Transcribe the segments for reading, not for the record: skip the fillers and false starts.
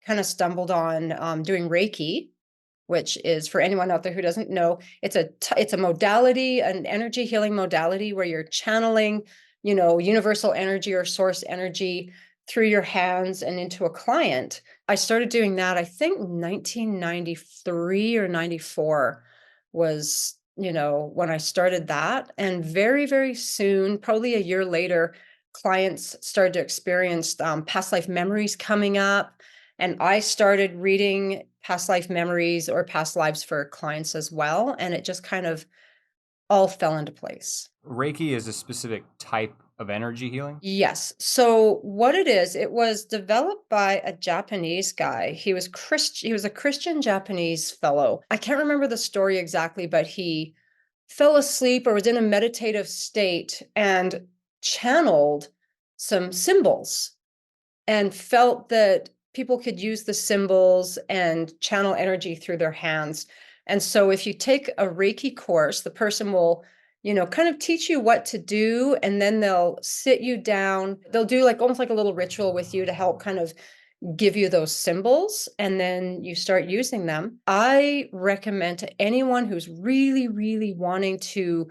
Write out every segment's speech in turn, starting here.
kind of stumbled on doing Reiki, which is, for anyone out there who doesn't know, it's a modality, an energy healing modality where you're channeling, universal energy or source energy through your hands and into a client. I started doing that, I think 1993 or 94 was, when I started that. And very, very soon, probably a year later, clients started to experience past life memories coming up. And I started reading past life memories or past lives for clients as well. And it just kind of all fell into place. Reiki is a specific type of energy healing? Yes. So what it is, it was developed by a Japanese guy. He was He was a Christian Japanese fellow. I can't remember the story exactly, but he fell asleep or was in a meditative state and channeled some symbols and felt that people could use the symbols and channel energy through their hands. And so if you take a Reiki course, the person will, kind of teach you what to do, and then they'll sit you down. They'll do like almost like a little ritual with you to help kind of give you those symbols, and then you start using them. I recommend to anyone who's really, really wanting to,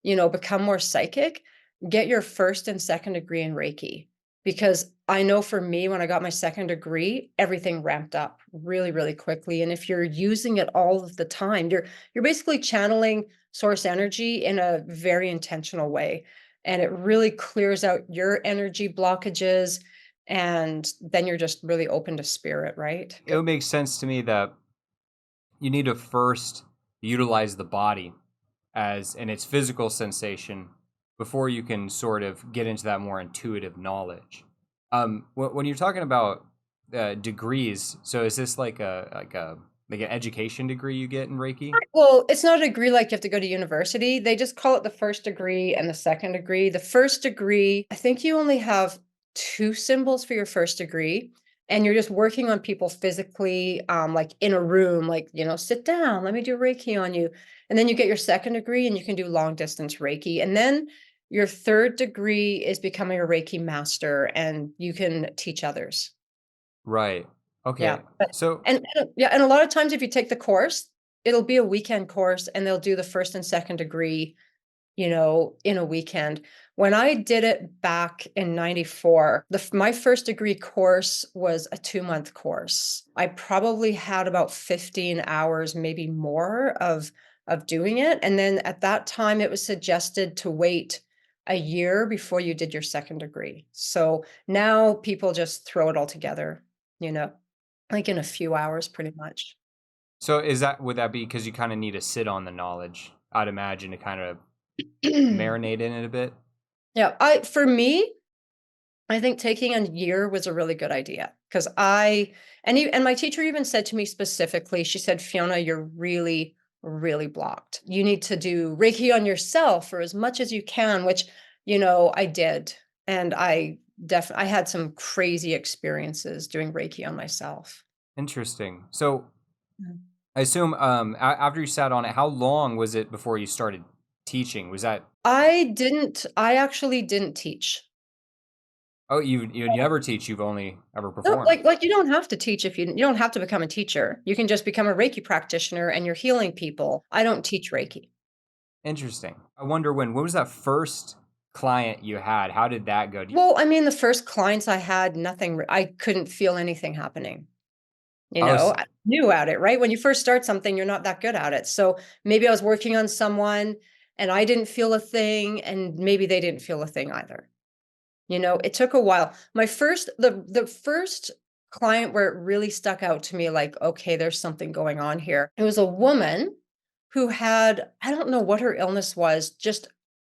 become more psychic, get your first and second degree in Reiki. Because I know for me, when I got my second degree, everything ramped up really, really quickly. And if you're using it all of the time, you're basically channeling source energy in a very intentional way. And it really clears out your energy blockages. And then you're just really open to spirit, right? It would make sense to me that you need to first utilize the body as in its physical sensation before you can sort of get into that more intuitive knowledge. When you're talking about degrees, so is this like an education degree you get in Reiki? Well, it's not a degree like you have to go to university. They just call it the first degree and the second degree. The first degree, I think you only have two symbols for your first degree, and you're just working on people physically, like in a room, like, sit down, let me do Reiki on you. And then you get your second degree and you can do long distance Reiki. And then your third degree is becoming a Reiki master and you can teach others. Right. Yeah. Okay. But So and yeah, and a lot of times if you take the course, it'll be a weekend course and they'll do the first and second degree, in a weekend. When I did it back in 94, my first degree course was a 2-month course. I probably had about 15 hours, maybe more of doing it. And then at that time it was suggested to wait a year before you did your second degree. So now people just throw it all together, you know. Like in a few hours, pretty much. so would that be because you kind of need to sit on the knowledge? I'd imagine to kind of marinate in it a bit. Yeah, for me, I think taking a year was a really good idea because and my teacher even said to me specifically, she said, Fiona, you're really, really blocked. You need to do Reiki on yourself for as much as you can, which, I did. And I had some crazy experiences doing Reiki on myself. Interesting. So Mm. I assume after you sat on it, how long was it before you started teaching? Was that I actually didn't teach. oh you never teach, you've only ever No, performed. like you don't have to teach if you don't have to become a teacher. You can just become a Reiki practitioner and you're healing people. I don't teach Reiki. Interesting. I wonder when was that first client you had? How did that go? Well, I mean, the first clients I had, nothing, I couldn't feel anything happening. I was I knew at it, right? When you first start something, you're not that good at it. So maybe I was working on someone and I didn't feel a thing, and maybe they didn't feel a thing either. It took a while. The first client where it really stuck out to me, like, okay, there's something going on here. It was a woman who had, I don't know what her illness was, just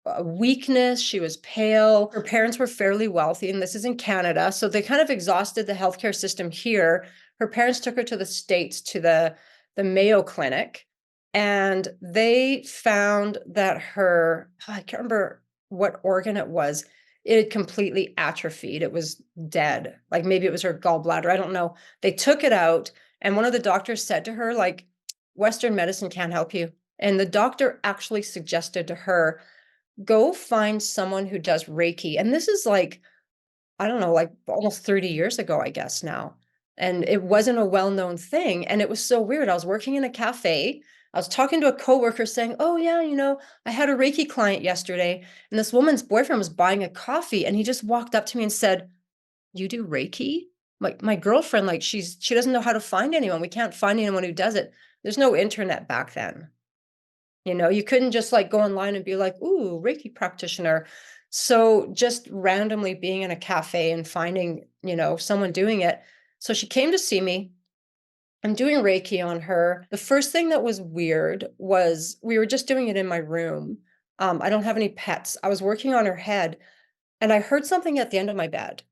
a weakness. She was pale. Her parents were fairly wealthy, and this is in Canada. So they kind of exhausted the healthcare system here. Her parents took her to the States to the Mayo Clinic, and they found that I can't remember what organ it was. It had completely atrophied. It was dead. Like maybe it was her gallbladder. I don't know. They took it out, and one of the doctors said to her, like, Western medicine can't help you. And the doctor actually suggested to her, go find someone who does Reiki. And this is like, I don't know, like almost 30 years ago, I guess now. And it wasn't a well-known thing. And it was so weird. I was working in a cafe. I was talking to a coworker saying, "Oh yeah, I had a Reiki client yesterday, and this woman's boyfriend was buying a coffee, and he just walked up to me and said, 'You do Reiki?' My girlfriend, like she doesn't know how to find anyone. We can't find anyone who does it." There's no internet back then. You couldn't just like go online and be like, "Ooh, Reiki practitioner." So just randomly being in a cafe and finding, someone doing it. So she came to see me. I'm doing Reiki on her. The first thing that was weird was we were just doing it in my room. I don't have any pets. I was working on her head and I heard something at the end of my bed.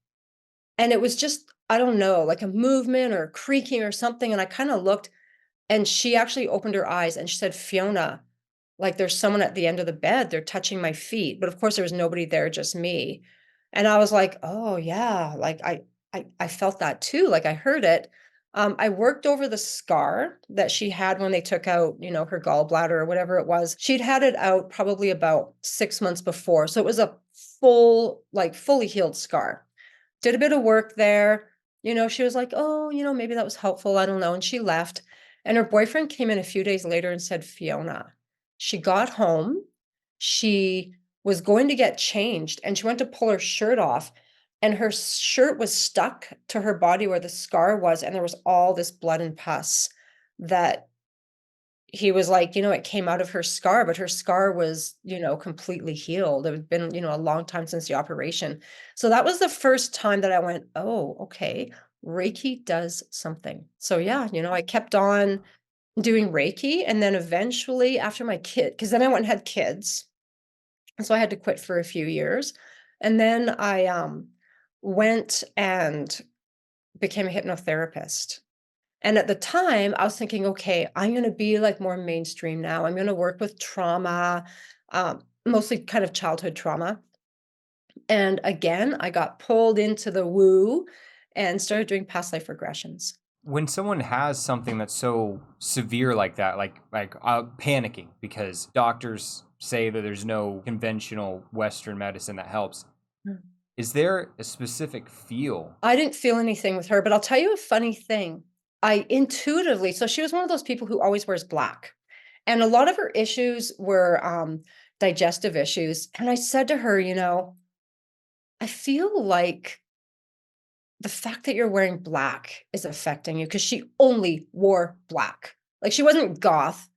And it was just, I don't know, like a movement or creaking or something. And I kind of looked and she actually opened her eyes and she said, "Fiona, like there's someone at the end of the bed. They're touching my feet." But of course there was nobody there, just me. And I was like, "Oh yeah." Like I felt that too. Like I heard it. I worked over the scar that she had when they took out, her gallbladder or whatever it was. She'd had it out probably about 6 months before. So it was a fully healed scar. Did a bit of work there. She was like, "Oh, maybe that was helpful. I don't know." And she left. And her boyfriend came in a few days later and said, "Fiona, she got home. She was going to get changed and she went to pull her shirt off. And her shirt was stuck to her body where the scar was. And there was all this blood and pus that he was like, it came out of her scar, but her scar was, completely healed. It had been, a long time since the operation. So that was the first time that I went, "Oh, okay. Reiki does something." So yeah, I kept on doing Reiki. And then eventually after my kid, because then I went and had kids. And so I had to quit for a few years. And then I went and became a hypnotherapist. And at the time, I was thinking, okay, I'm going to be like more mainstream now. I'm going to work with trauma, mostly kind of childhood trauma. And again, I got pulled into the woo and started doing past life regressions. When someone has something that's so severe like that, like panicking because doctors say that there's no conventional Western medicine that helps, Mm. is there a specific feel? I didn't feel anything with her, but I'll tell you a funny thing. I intuitively, so she was one of those people who always wears black. And a lot of her issues were digestive issues. And I said to her, "I feel like the fact that you're wearing black is affecting you," because she only wore black. Like she wasn't goth,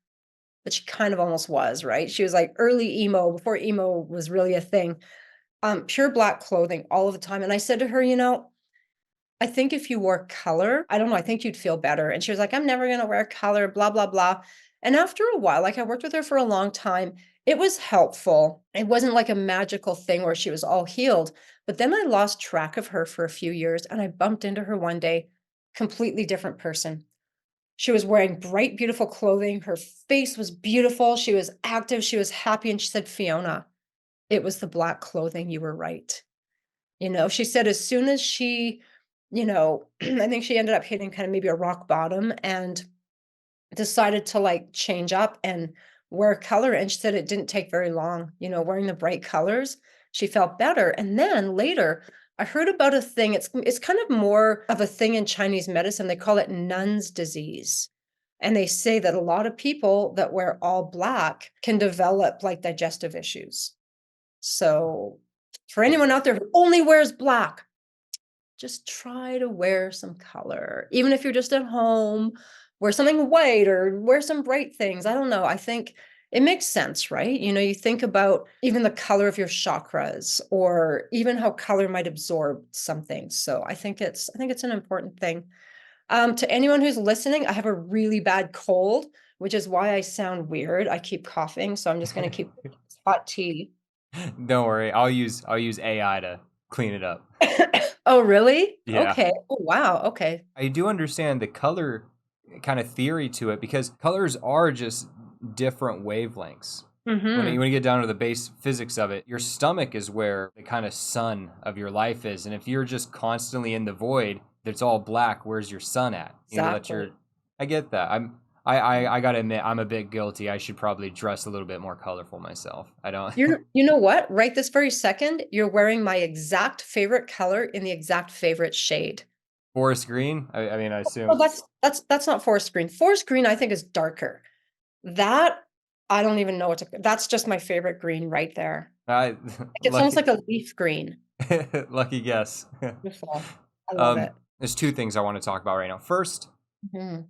but she kind of almost was, right? She was like early emo before emo was really a thing. Pure black clothing all of the time. And I said to her, "I think if you wore color, I don't know, I think you'd feel better." And she was like, "I'm never going to wear color, blah, blah, blah." And after a while, like I worked with her for a long time, it was helpful. It wasn't like a magical thing where she was all healed. But then I lost track of her for a few years and I bumped into her one day, completely different person. She was wearing bright, beautiful clothing. Her face was beautiful. She was active. She was happy. And she said, "Fiona, it was the black clothing. You were right." She said as soon as she, I think she ended up hitting kind of maybe a rock bottom and decided to like change up and wear color. And she said it didn't take very long, wearing the bright colors, she felt better. And then later, I heard about a thing. It's kind of more of a thing in Chinese medicine. They call it nun's disease. And they say that a lot of people that wear all black can develop like digestive issues. So for anyone out there who only wears black, just try to wear some color. Even if you're just at home, wear something white or wear some bright things. I don't know. I think it makes sense, right? You think about even the color of your chakras or even how color might absorb something. So I think it's an important thing. To anyone who's listening, I have a really bad cold, which is why I sound weird. I keep coughing, so I'm just going to keep hot tea. Don't worry, I'll use AI to clean it up. Oh, really? Yeah. Okay. Oh, wow. Okay. I do understand the color kind of theory to it because colors are just different wavelengths. When you get down to the base physics of it, your stomach is where the kind of sun of your life is. And if you're just constantly in the void that's all black, where's your sun at? That's your Exactly. I get that. I gotta admit I'm a bit guilty. I should probably dress a little bit more colorful myself. I don't You know what? Right this very second, you're wearing my exact favorite color in the exact favorite shade. Forest green? I mean, I Well, assume. that's not forest green. Forest green, I think, is darker. That I don't even know what to. That's just my favorite green right there. I Like, it's almost lucky like a leaf green. lucky guess. Beautiful. I love it. There's two things I want to talk about right now. First, Mhm.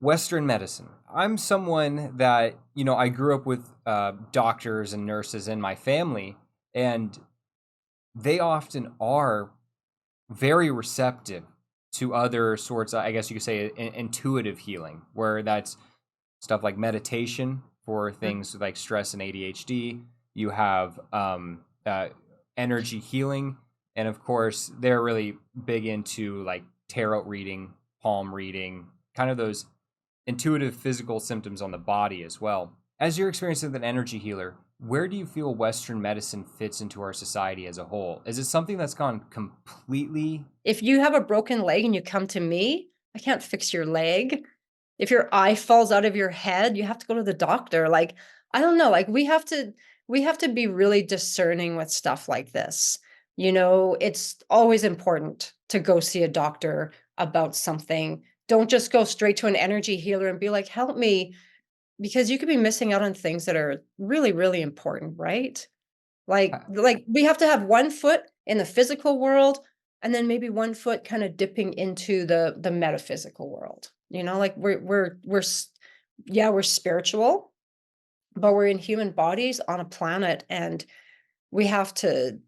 Western medicine. I'm someone that, I grew up with doctors and nurses in my family, and they often are very receptive to other sorts, I guess you could say, intuitive healing, where that's stuff like meditation for Mhm. things like stress and ADHD. You have energy healing. And of course, they're really big into like tarot reading, palm reading, kind of those intuitive physical symptoms on the body as well. As you're experiencing an energy healer, where do you feel Western medicine fits into our society as a whole? Is it something that's gone completely? If you have a broken leg and you come to me, I can't fix your leg. If your eye falls out of your head, you have to go to the doctor. Like, I don't know, like we have to be really discerning with stuff like this. It's always important to go see a doctor about something. Don't just go straight to an energy healer and be like, "Help me," because you could be missing out on things that are really, really important, right? Like we have to have one foot in the physical world and then maybe one foot kind of dipping into the metaphysical world. Like yeah, we're spiritual, but we're in human bodies on a planet, and we have to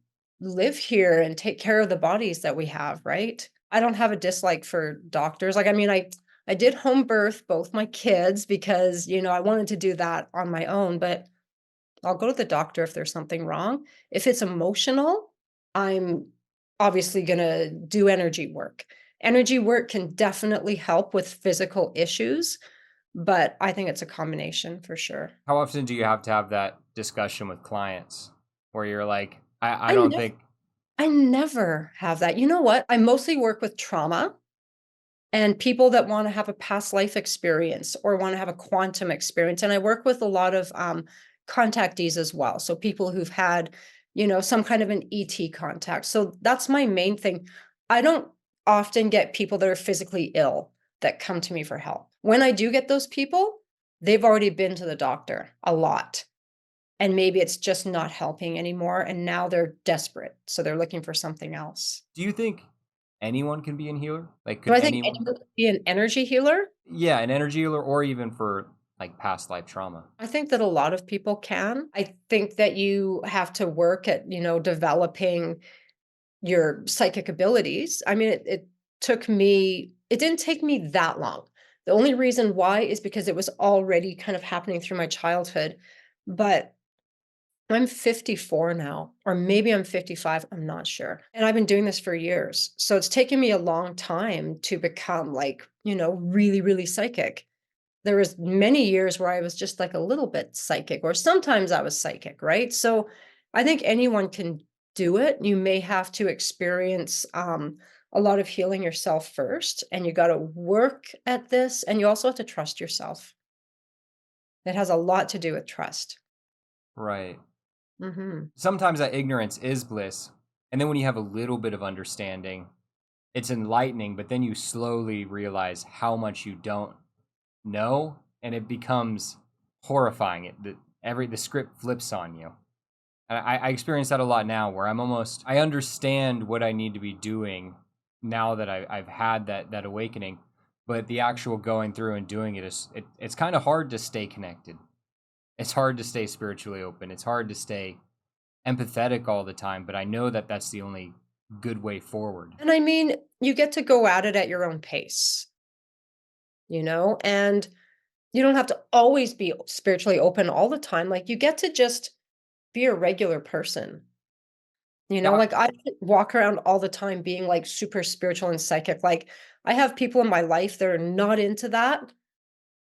live here and take care of the bodies that we have, right? I don't have a dislike for doctors. Like, I mean, I did home birth both my kids because, I wanted to do that on my own, but I'll go to the doctor if there's something wrong. If it's emotional, I'm obviously going to do energy work. Energy work can definitely help with physical issues, but I think it's a combination for sure. How often do you have to have that discussion with clients where you're like, I I don't never think. I never have that. You know what? I mostly work with trauma and people that want to have a past life experience or want to have a quantum experience. And I work with a lot of contactees as well. So people who've had, some kind of an ET contact. So that's my main thing. I don't often get people that are physically ill that come to me for help. When I do get those people, they've already been to the doctor a lot. And maybe it's just not helping anymore. And now they're desperate. So they're looking for something else. Do you think anyone can be a healer? Like, Do could I think anyone? anyone could be an energy healer? Yeah, an energy healer, or even for like past life trauma. I think that a lot of people can. I think that you have to work at, developing your psychic abilities. I mean, it didn't take me that long. The only reason why is because it was already kind of happening through my childhood. But I'm 54 now, or maybe I'm 55, I'm not sure. And I've been doing this for years. So it's taken me a long time to become like, really, really psychic. There was many years where I was just like a little bit psychic, or sometimes I was psychic, right? So I think anyone can do it. You may have to experience a lot of healing yourself first, and you got to work at this, and you also have to trust yourself. It has a lot to do with trust. Right. Hmm. Sometimes that ignorance is bliss. And then when you have a little bit of understanding, it's enlightening, but then you slowly realize how much you don't know, and it becomes horrifying. The script flips on you. And I experience that a lot now, where I understand what I need to be doing now that I've had that awakening, but the actual going through and doing it's kind of hard to stay connected. It's hard to stay spiritually open. It's hard to stay empathetic all the time, but I know that that's the only good way forward. And I mean, you get to go at it at your own pace, and you don't have to always be spiritually open all the time. Like, you get to just be a regular person. Yeah, Like, I could walk around all the time being, like, super spiritual and psychic. Like, I have people in my life that are not into that,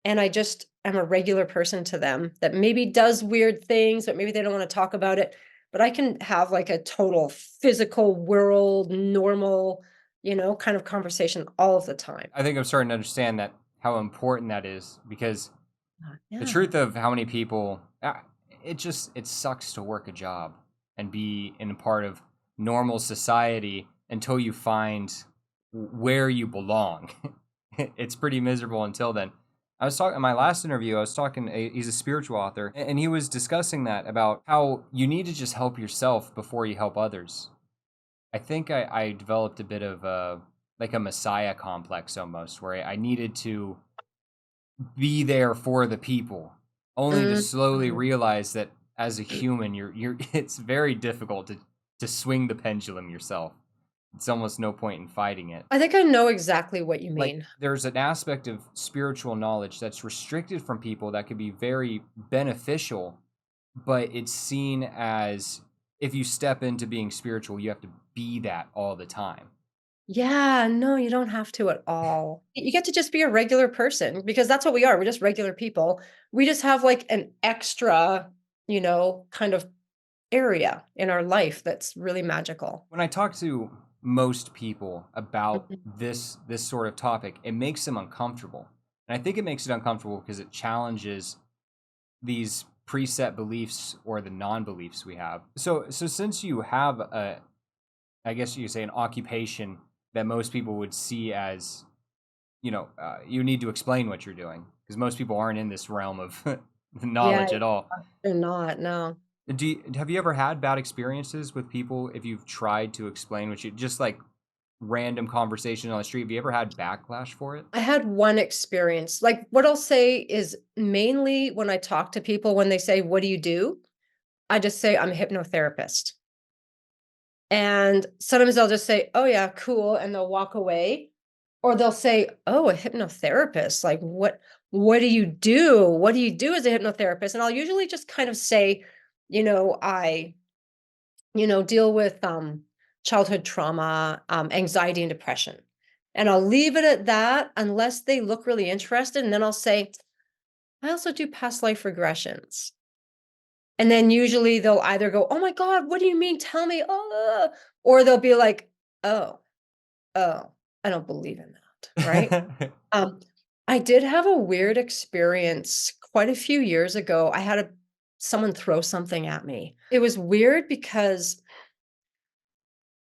and I just am a regular person to them that maybe does weird things, but maybe they don't wanna talk about it. But I can have, like, a total physical world, normal, kind of conversation all of the time. I think I'm starting to understand that how important that is, because the Yeah. truth of how many people it sucks to work a job and be in a part of normal society until you find where you belong. It's pretty miserable until then. I was talking in my last interview, I was talking, he's a spiritual author, and he was discussing that about how you need to just help yourself before you help others. I think I developed a bit of like a messiah complex almost, where I needed to be there for the people, only to slowly Mhm. realize that as a human, you're it's very difficult to swing the pendulum yourself. It's almost no point in fighting it. I think I know exactly what you Like mean. there's an aspect of spiritual knowledge that's restricted from people that could be very beneficial, but it's seen as if you step into being spiritual, you have to be that all the time. Yeah, no, you don't have to at all. You get to just be a regular person because that's what we are. We're just regular people. We just have like an extra, kind of area in our life that's really magical. When I talk to most people about Mhm. this sort of topic, it makes them uncomfortable. And I think it makes it uncomfortable because it challenges these preset beliefs or the non-beliefs we have. So since you have a, I guess you could say, an occupation that most people would see as, you need to explain what you're doing because most people aren't in this realm of Yeah, knowledge at all. they're not, no. Have you ever had bad experiences with people if you've tried to explain what you just like random conversation on the street? Have you ever had backlash for it? I had one experience. Like what I'll say is mainly when I talk to people, when they say, "What do you do?" I just say, "I'm a hypnotherapist." And sometimes they'll just say, "Oh yeah, cool," and they'll walk away. Or they'll say, "Oh, a hypnotherapist. Like what do you do? What do you do as a hypnotherapist?" And I'll usually just kind of say, I, deal with childhood trauma, anxiety and depression. And I'll leave it at that unless they look really interested. And then I'll say, "I also do past life regressions." And then usually they'll either go, "Oh my God, what do you mean? Tell me." Oh, or they'll be like, "Oh, oh, I don't believe in that." Right. Um, I did have a weird experience quite a few years ago. I had someone throw something at me. It was weird because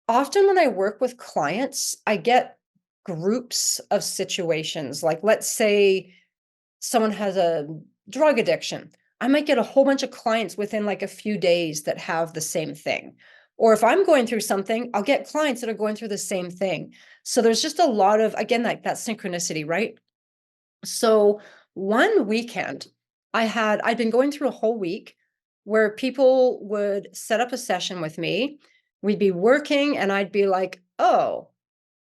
often when I work with clients, I get groups of situations. Like, let's say someone has a drug addiction. I might get a whole bunch of clients within like a few days that have the same thing. Or if I'm going through something, I'll get clients that are going through the same thing. So there's just a lot of, again, like that synchronicity, right? So one weekend, I'd been going through a whole week where people would set up a session with me. We'd be working and I'd be like, "Oh,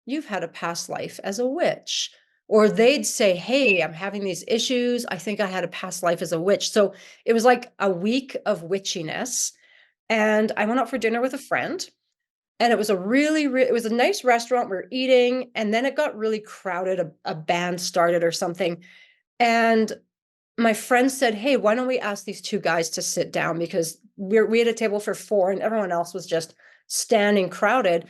you've had a past life as a witch." Or they'd say, "Hey, I'm having these issues. I think I had a past life as a witch." So it was like a week of witchiness. And I went out for dinner with a friend. And it was it was a nice restaurant. We were eating, and then it got really crowded. A band started or something. And my friend said, "Hey, why don't we ask these two guys to sit down?" Because we had a table for four and everyone else was just standing crowded.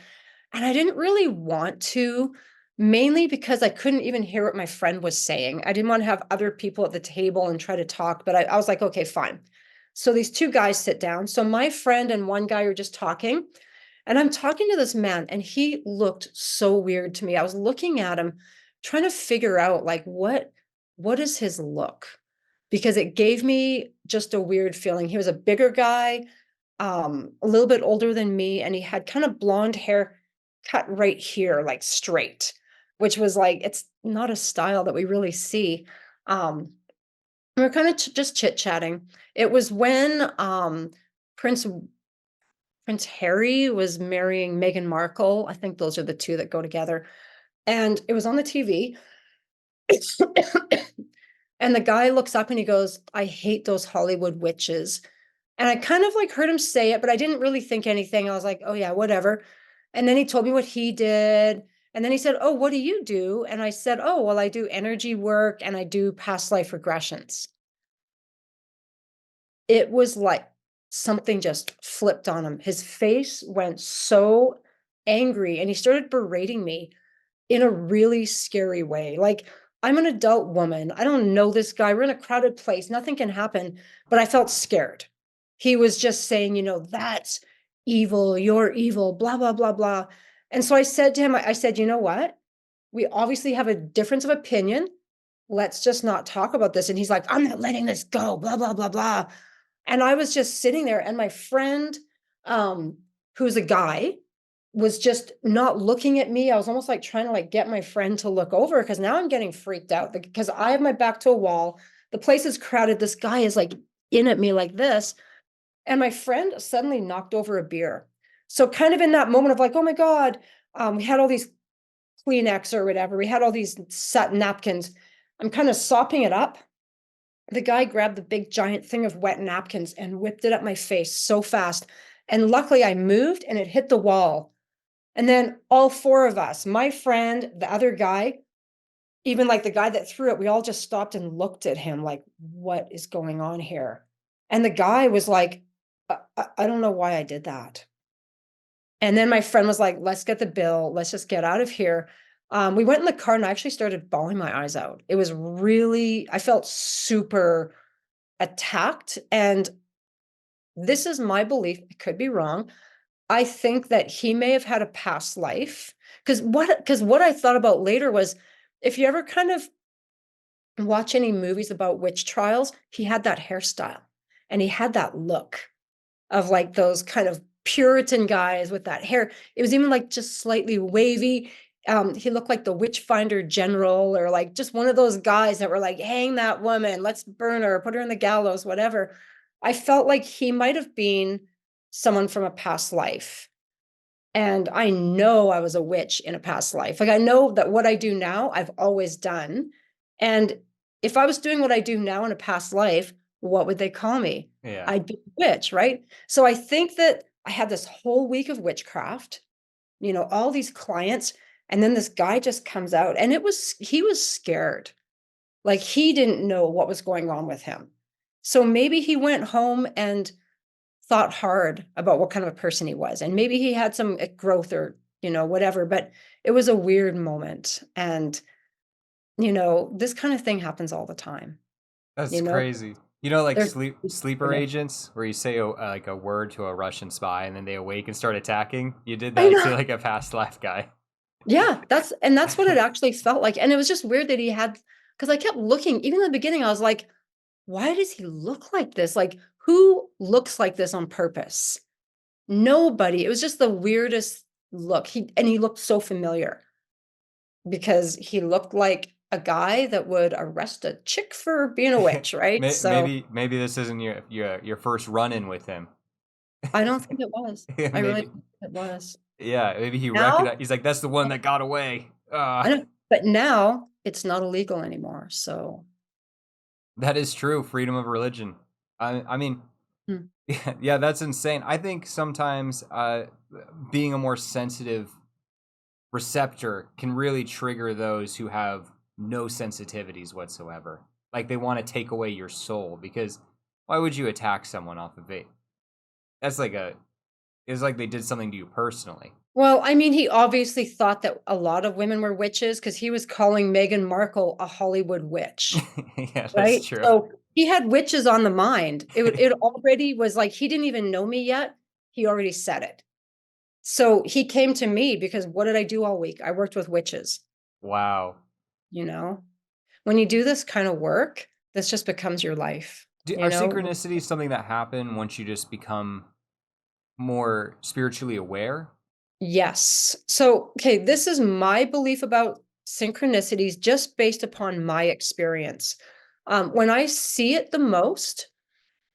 And I didn't really want to, mainly because I couldn't even hear what my friend was saying. I didn't want to have other people at the table and try to talk, but I was like, "Okay, fine." So these two guys sit down. So my friend and one guy are just talking. And I'm talking to this man, and he looked so weird to me. I was looking at him, trying to figure out like what is his look? Because it gave me just a weird feeling. He was a bigger guy, a little bit older than me, and he had kind of blonde hair cut right here, like straight, which was like, it's not a style that we really see. Um, we were kind of just chit chatting. It was when Prince Prince Harry was marrying Meghan Markle. I think those are the two that go together. And it was on the TV. And the guy looks up and he goes, "I hate those Hollywood witches." And I kind of like heard him say it, but I didn't really think anything. I was like, "Oh, yeah, whatever." And then he told me what he did. And then he said, "Oh, what do you do?" And I said, "Oh, well, I do energy work and I do past life regressions." It was like something just flipped on him. His face went so angry and he started berating me in a really scary way. Like, I'm an adult woman. I don't know this guy. We're in a crowded place. Nothing can happen. But I felt scared. He was just saying, "That's evil. You're evil, blah, blah, blah, blah." And so I said to him, I said, you know what? We obviously have a difference of opinion. Let's just not talk about this. And he's like, I'm not letting this go, blah, blah, blah, blah. And I was just sitting there, and my friend, um, who's a guy, was just not looking at me. I was almost like trying to like get my friend to look over, because now I'm getting freaked out because I have my back to a wall. The place is crowded. This guy is like in at me like this. And my friend suddenly knocked over a beer. So kind of in that moment of like, oh my God, we had all these Kleenex or whatever. We had all these set napkins. I'm kind of sopping it up. The guy grabbed the big giant thing of wet napkins and whipped it at my face so fast. And luckily I moved and it hit the wall. And then all four of us, my friend, the other guy, even like the guy that threw it, we all just stopped and looked at him like, what is going on here? And the guy was like, I don't know why I did that. And then my friend was like, let's get the bill. Let's just get out of here. We went in the car and I actually started bawling my eyes out. It was really, I felt super attacked. And this is my belief. It could be wrong. I think that he may have had a past life. Because what I thought about later was, if you ever kind of watch any movies about witch trials, he had that hairstyle and he had that look of like those kind of Puritan guys with that hair. It was even like just slightly wavy. He looked like the Witchfinder General, or like just one of those guys that were like, hang that woman, let's burn her, put her in the gallows, whatever. I felt like he might have been someone from a past life. And I know I was a witch in a past life. Like I know that what I do now, I've always done. And if I was doing what I do now in a past life, what would they call me? Yeah. I'd be a witch, right? So I think that I had this whole week of witchcraft, all these clients, and then this guy just comes out, and he was scared. Like he didn't know what was going on with him. So maybe he went home and thought hard about what kind of a person he was. And maybe he had some growth or, whatever, but it was a weird moment. And, this kind of thing happens all the time. That's You know, crazy. You know, like there's, sleeper agents, where you say like a word to a Russian spy, and then they awake and start attacking. You did I that to know. like a past life guy. Yeah, that's what it actually felt like. And it was just weird that he had, because I kept looking, even in the beginning, I was like, why does he look like this? Like, who looks like this on purpose? Nobody. It was just the weirdest look. He looked so familiar, because he looked like a guy that would arrest a chick for being a witch, right? So Maybe this isn't your first run in with him. I don't think it was. I really Maybe don't think it was. yeah. Maybe he Now, recognized. He's like, that's the one that got away. I don't, but now it's not illegal anymore. So That is true. Freedom of religion. I mean, hmm. yeah, that's insane. I think sometimes being a more sensitive receptor can really trigger those who have no sensitivities whatsoever. Like they want to take away your soul, because why would you attack someone off of it? That's like it's like they did something to you personally. Well, I mean, he obviously thought that a lot of women were witches, because he was calling Meghan Markle a Hollywood witch, Yeah, that's right? true. So he had witches on the mind. It already was like, he didn't even know me yet. He already said it. So he came to me because what did I do all week? I worked with witches, Wow. you know? When you do this kind of work, this just becomes your life, Are synchronicities something that happen once you just become more spiritually aware? Yes. So, okay, this is my belief about synchronicities just based upon my experience. When I see it the most,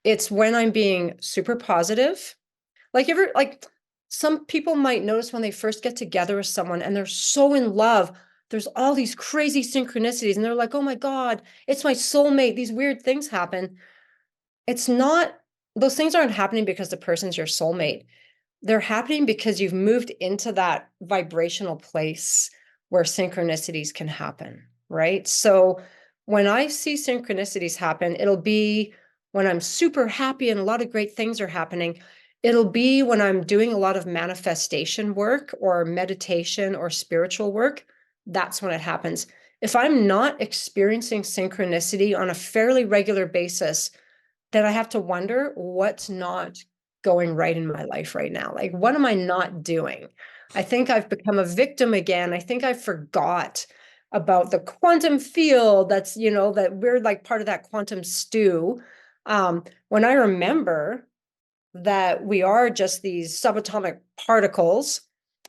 it's when I'm being super positive. Like some people might notice when they first get together with someone and they're so in love, there's all these crazy synchronicities and they're like, oh my God, it's my soulmate. These weird things happen. It's not, those things aren't happening because the person's your soulmate. They're happening because you've moved into that vibrational place where synchronicities can happen, right? So when I see synchronicities happen, it'll be when I'm super happy and a lot of great things are happening. It'll be when I'm doing a lot of manifestation work or meditation or spiritual work. That's when it happens. If I'm not experiencing synchronicity on a fairly regular basis, then I have to wonder what's not going right in my life right now. Like, what am I not doing? I think I've become a victim again. I think I forgot about the quantum field. That's, that we're like part of that quantum stew. When I remember that we are just these subatomic particles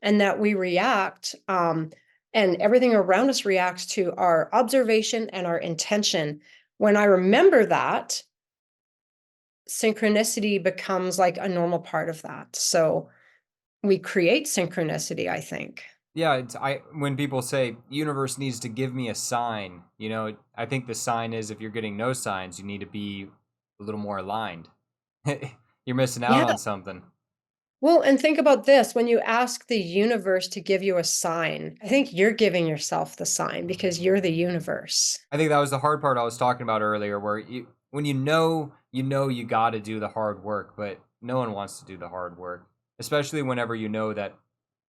and that we react, and everything around us reacts to our observation and our intention. When I remember that, synchronicity becomes like a normal part of that. So we create synchronicity, I think. Yeah, when people say universe needs to give me a sign, I think the sign is if you're getting no signs, you need to be a little more aligned. You're missing out Yeah. on something. Well, and think about this. When you ask the universe to give you a sign, I think you're giving yourself the sign because you're the universe. I think that was the hard part I was talking about earlier, where when you got to do the hard work, but no one wants to do the hard work, especially whenever you know that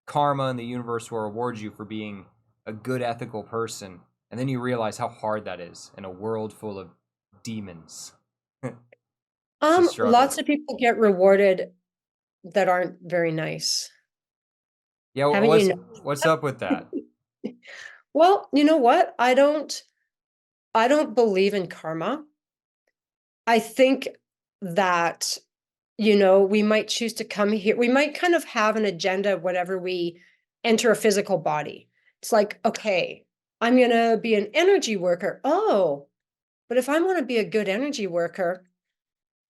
karma and the universe will reward you for being a good ethical person, and then you realize how hard that is in a world full of demons. It's a struggle. Lots of people get rewarded that aren't very nice. Yeah, Haven't what's you what's up with that? noticed? Well, you know what? I don't believe in karma. I think that, we might choose to come here. We might kind of have an agenda whenever we enter a physical body. It's like, okay, I'm going to be an energy worker. Oh, but if I want to be a good energy worker,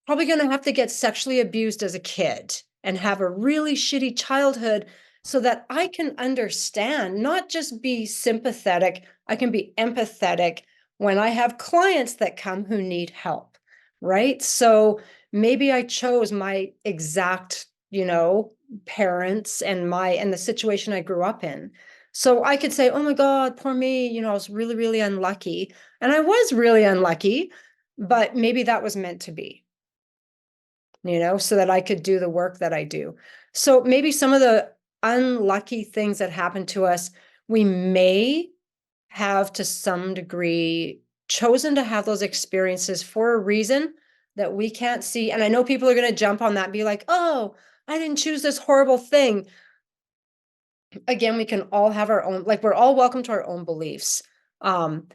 probably going to have to get sexually abused as a kid and have a really shitty childhood so that I can understand, not just be sympathetic, I can be empathetic when I have clients that come who need help, right? So maybe I chose my exact, parents and the situation I grew up in. So I could say, oh my God, poor me, I was really, really unlucky. And I was really unlucky, but maybe that was meant to be, so that I could do the work that I do. So maybe some of the unlucky things that happen to us, we may have to some degree chosen to have those experiences for a reason that we can't see. And I know people are going to jump on that and be like, oh, I didn't choose this horrible thing. Again, we can all have our own, like, we're all welcome to our own beliefs. Um,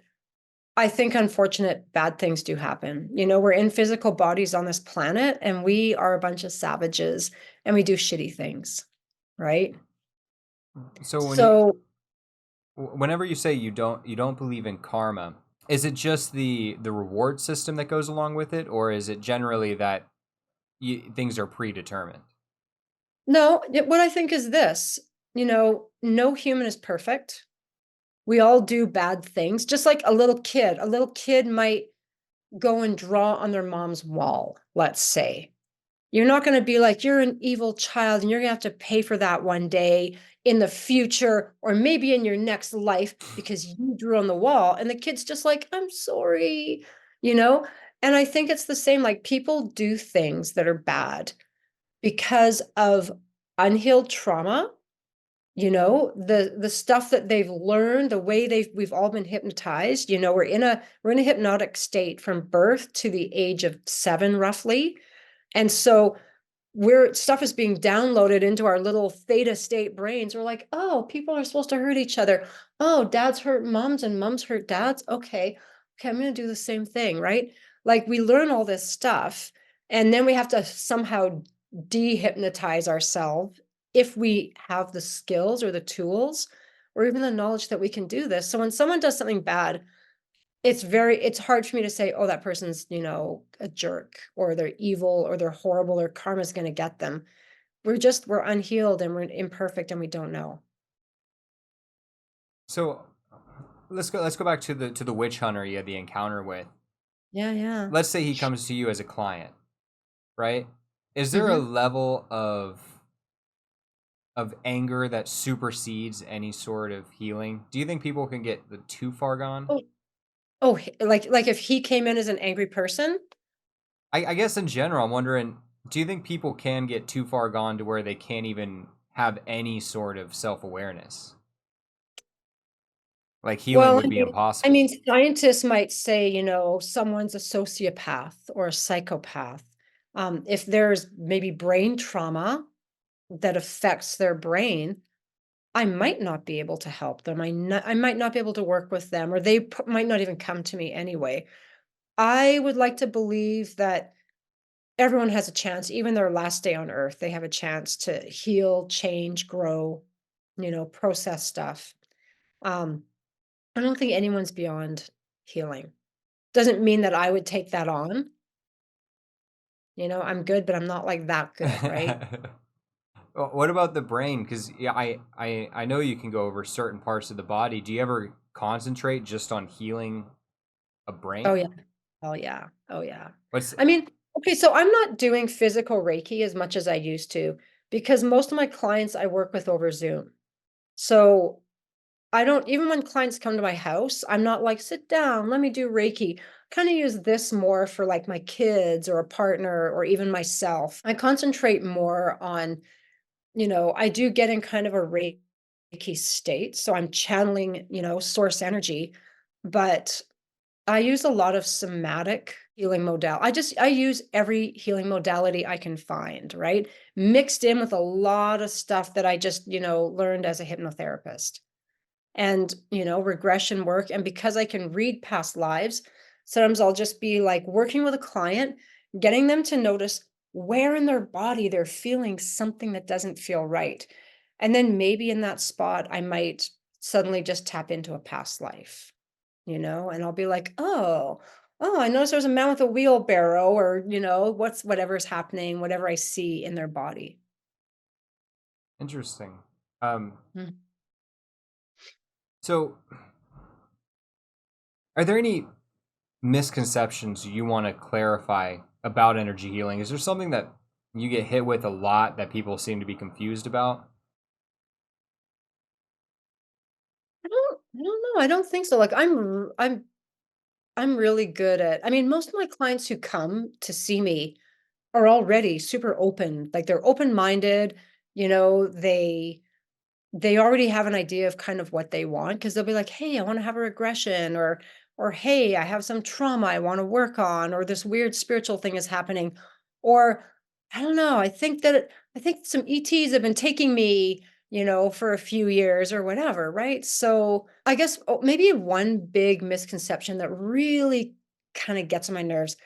I think unfortunate bad things do happen. We're in physical bodies on this planet and we are a bunch of savages and we do shitty things, right? So So whenever you say you don't believe in karma, is it just the reward system that goes along with it, or is it generally that things are predetermined? no, what I think is this, no human is perfect. We all do bad things, just like a little kid. A little kid might go and draw on their mom's wall, let's say. You're not going to be like, you're an evil child and you're going to have to pay for that one day in the future or maybe in your next life because you drew on the wall. And the kid's just like, I'm sorry, you know? And I think it's the same. Like people do things that are bad because of unhealed trauma, the stuff that they've learned, the way we've all been hypnotized. We're in a hypnotic state from birth to the age of 7 roughly. And so stuff is being downloaded into our little theta state brains. We're like, oh, people are supposed to hurt each other. Oh, dads hurt moms and moms hurt dads. Okay, I'm going to do the same thing, right? Like we learn all this stuff and then we have to somehow dehypnotize ourselves if we have the skills or the tools or even the knowledge that we can do this. So when someone does something bad, it's hard for me to say, oh, that person's, a jerk or they're evil or they're horrible or karma's going to get them. We're unhealed and we're imperfect and we don't know. So let's go back to the witch hunter you had the encounter with. Yeah, yeah. Let's say he comes to you as a client, right? Is there a Mm-hmm. level of anger that supersedes any sort of healing? Do you think people can get too far gone? Oh, oh, like if he came in as an angry person? I guess in general, I'm wondering, do you think people can get too far gone to where they can't even have any sort of self awareness? Like healing Well, would be I impossible. mean, scientists might say, someone's a sociopath or a psychopath. If there's maybe brain trauma that affects their brain, I might not be able to help them. I might not be able to work with them, or might not even come to me anyway. I would like to believe that everyone has a chance, even their last day on earth, they have a chance to heal, change, grow, process stuff. Um, I don't think anyone's beyond healing. Doesn't mean that I would take that on. I'm good, but I'm not like that good, right? Well, what about the brain? Because yeah, I know you can go over certain parts of the body. Do you ever concentrate just on healing a Oh brain? yeah. Oh yeah. Oh yeah. What's I mean, okay, so I'm not doing physical Reiki as much as I used to because most of my clients I work with over Zoom. So I don't, even when clients come to my house, I'm not like, sit down, let me do Reiki. Kind of use this more for like my kids or a partner or even myself. I concentrate more on, I do get in kind of a Reiki state. So I'm channeling, source energy, but I use a lot of somatic healing modality. I use every healing modality I can find, right? Mixed in with a lot of stuff that I just, learned as a hypnotherapist and regression work. And because I can read past lives, sometimes I'll just be like working with a client, getting them to notice where in their body they're feeling something that doesn't feel right. And then maybe in that spot I might suddenly just tap into a past life, and I'll be like, oh, I noticed there was a man with a wheelbarrow, or whatever's happening, whatever I see in their body. interesting? Um, Mm. so are there any misconceptions you want to clarify about energy healing? Is there something that you get hit with a lot that people seem to be confused about? I don't know. I don't think so. Like I'm really good at, I mean, most of my clients who come to see me are already super open. Like they're open-minded, you know, they they already have an idea of kind of what they want because they'll be like, "Hey, I want to have a regression," or "Hey, I have some trauma I want to work on," or "This weird spiritual thing is happening," or I don't know, I think some ETs have been taking me, for a few years or whatever, right? So, I guess maybe one big misconception that really kind of gets on my nerves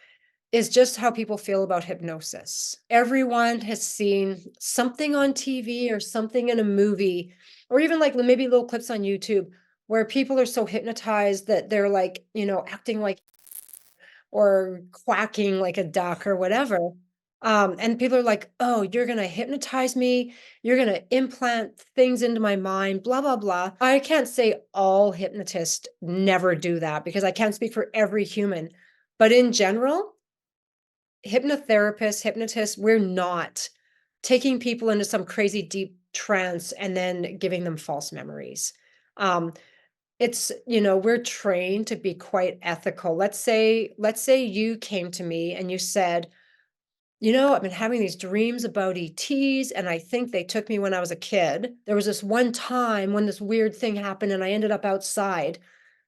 is just how people feel about hypnosis. Everyone has seen something on TV or something in a movie, or even like maybe little clips on YouTube where people are so hypnotized that they're like, acting like or quacking like a duck or whatever. And people are like, oh, you're going to hypnotize me. You're going to implant things into my mind, blah, blah, blah. I can't say all hypnotists never do that because I can't speak for every human. But in general, hypnotists, we're not taking people into some crazy deep trance and then giving them false memories. Um, it's, we're trained to be quite ethical. Let's say you came to me and you said, I've been having these dreams about ETs, and I think they took me when I was a kid. There was this one time when this weird thing happened and I ended up outside.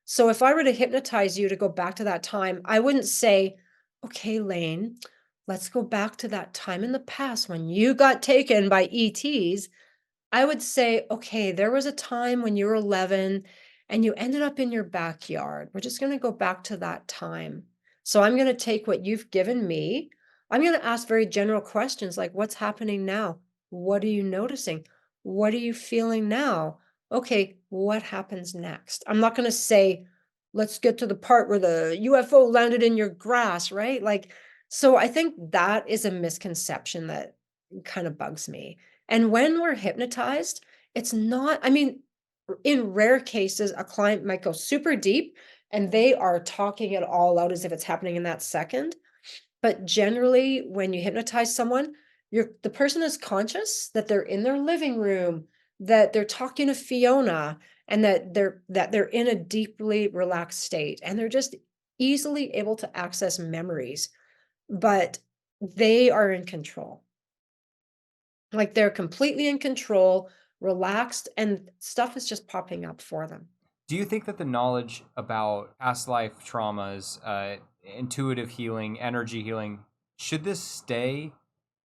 So if I were to hypnotize you to go back to that time, I wouldn't say, okay, Lane, let's go back to that time in the past when you got taken by ETs. I would say, okay, there was a time when you were 11 and you ended up in your backyard. We're just going to go back to that time. So I'm going to take what you've given me. I'm going to ask very general questions like, what's happening now? What are you noticing? What are you feeling now? Okay, what happens next? I'm not going to say, let's get to the part where the UFO landed in your grass, right? Like, so I think that is a misconception that kind of bugs me. And when we're hypnotized, it's not, I mean, in rare cases, a client might go super deep and they are talking it all out as if it's happening in that second. But generally, when you hypnotize someone, the person is conscious that they're in their living room, that they're talking to Fiona, and that they're in a deeply relaxed state, and they're just easily able to access memories, but they are in control. Like, they're completely in control, relaxed, and stuff is just popping up for them. Do you think that the knowledge about past life traumas, intuitive healing, energy healing, should this stay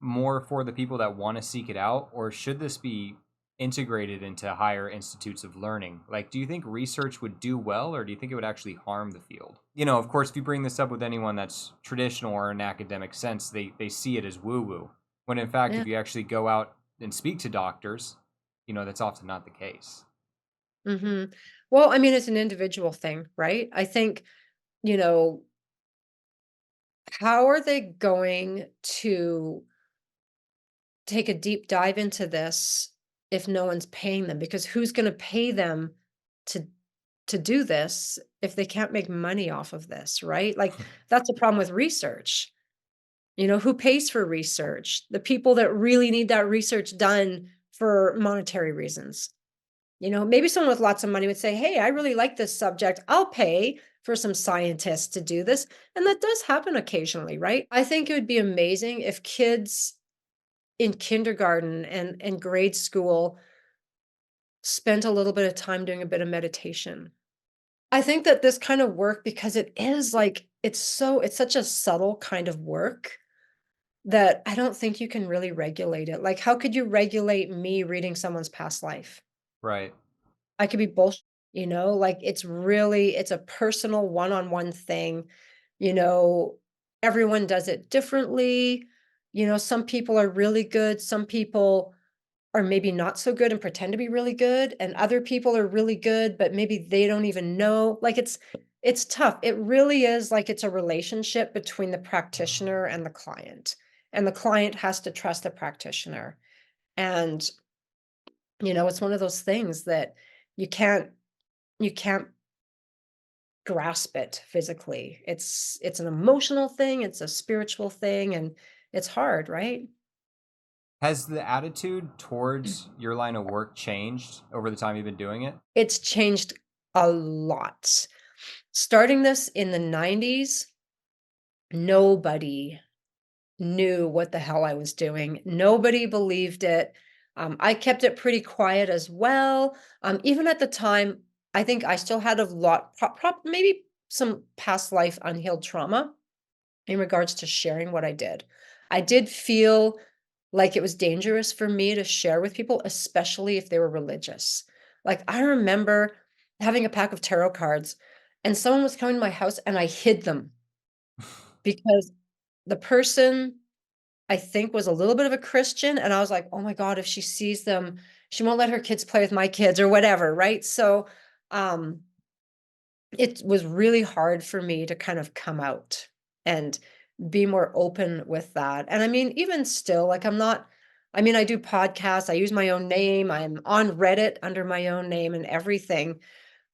more for the people that want to seek it out, or should this be integrated into higher institutes of learning. Like, do you think research would do well, or do you think it would actually harm the field? You know, of course, if you bring this up with anyone that's traditional or in an academic sense, they see it as woo woo. When in fact, Yeah. if you actually go out and speak to doctors, you know, that's often not the case. Hmm. Well, I mean, it's an individual thing, right? I think, you know, how are they going to take a deep dive into this if no one's paying them? Because who's going to pay them to do this if they can't make money off of this, right? Like that's a problem with research. You know, who pays for research? The people that really need that research done for monetary reasons. You know, maybe someone with lots of money would say, "Hey, I really like this subject. I'll pay for some scientists to do this." And that does happen occasionally, right? I think it would be amazing if kids in kindergarten and grade school spent a little bit of time doing a bit of meditation. I think that this kind of work, because it is like it's such a subtle kind of work that I don't think you can really regulate it. Like, how could you regulate me reading someone's past life? Right. I could be bullshit, you know, like it's a personal one-on-one thing. You know, everyone does it differently. You know, some people are really good, some people are maybe not so good and pretend to be really good, and other people are really good, but maybe they don't even know. Like it's tough. It really is like it's a relationship between the practitioner and the client. And the client has to trust the practitioner. And you know, it's one of those things that you can't you can't grasp it physically. It's an emotional thing, it's a spiritual thing, and it's hard, right? Has the attitude towards your line of work changed over the time you've been doing it? It's changed a lot. Starting this in the 90s, nobody knew what the hell I was doing. Nobody believed it. I kept it pretty quiet as well. Even at the time, I think I still had a lot, maybe some past life unhealed trauma in regards to sharing what I did. I did feel like it was dangerous for me to share with people, especially if they were religious. Like, I remember having a pack of tarot cards and someone was coming to my house and I hid them because the person I think was a little bit of a Christian, and I was like, "Oh my god, if she sees them, she won't let her kids play with my kids," or whatever, right? So, um, it was really hard for me to kind of come out and be more open with that. And I mean, even still, like I mean, I do podcasts, I use my own name, I'm on Reddit under my own name and everything,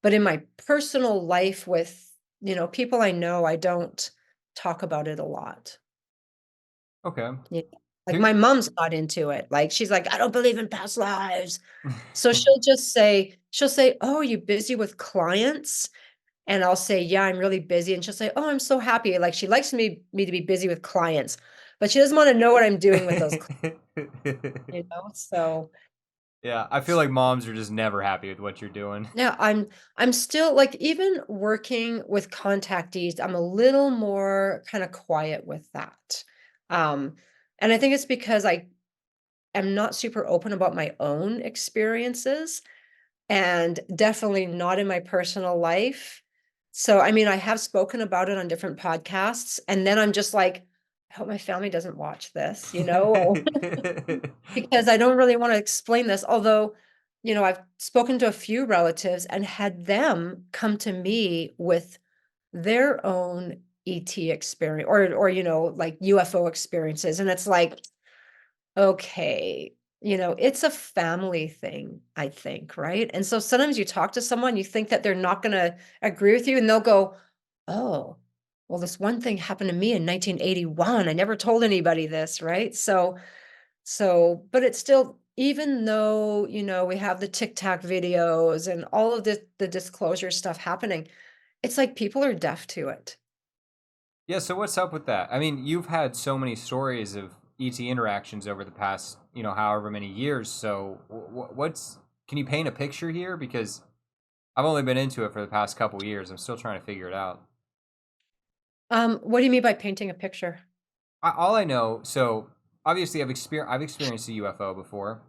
but in my personal life with, you know, people I know, I don't talk about it a lot. Okay. Yeah. Like, Who my mom's not into it, like, she's like, "I don't believe in past lives." So she'll say, "Oh, you busy with clients?" And I'll say, "Yeah, I'm really busy," and she'll say, "Oh, I'm so happy." Like, she likes me to be busy with clients, but she doesn't wanna know what I'm doing with those you know? So, Yeah, I feel like moms are just never happy with what you're doing. yeah, I'm still like, even working with contactees, I'm a little more kinda quiet with that. Um, and I think it's because I am not super open about my own experiences and definitely not in my personal life. So, I mean, I have spoken about it on different podcasts, and then I'm just like, I hope my family doesn't watch this, you know, because I don't really want to explain this. Although, you know, I've spoken to a few relatives and had them come to me with their own ET experience or you know, like UFO experiences. And it's like, okay, you know, it's a family thing, I think, right? And so sometimes you talk to someone, you think that they're not gonna agree with you, and they'll go, "Oh, well, this one thing happened to me in 1981. I never told anybody this," right? But it's still, even though, you know, we have the TikTok videos and all of the disclosure stuff happening, it's like people are deaf to it. Yeah, so what's up with that? I mean, you've had so many stories of ET interactions over the past, you know, however many years. So what's can you paint a picture here? Because I've only been into it for the past couple years. I'm still trying to figure it out. What do you mean by painting a picture? All I know, so obviously I've experienced a UFO before.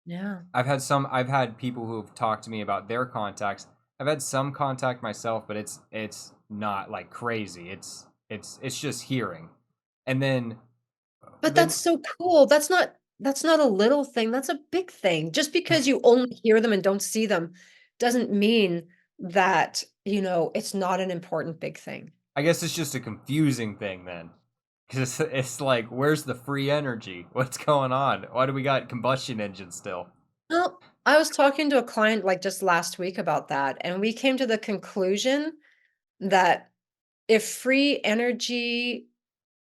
Yeah. I've had people who have talked to me about their contacts. I've had some contact myself, but it's not like crazy. It's just hearing. And But then that's so cool. That's not a little thing, that's a big thing. Just because you only hear them and don't see them doesn't mean that, it's not an important big thing. I guess it's just a confusing thing then. Cuz it's like where's the free energy? What's going on? Why do we got combustion engines still? Well, I was talking to a client like just last week about that, and we came to the conclusion that if free energy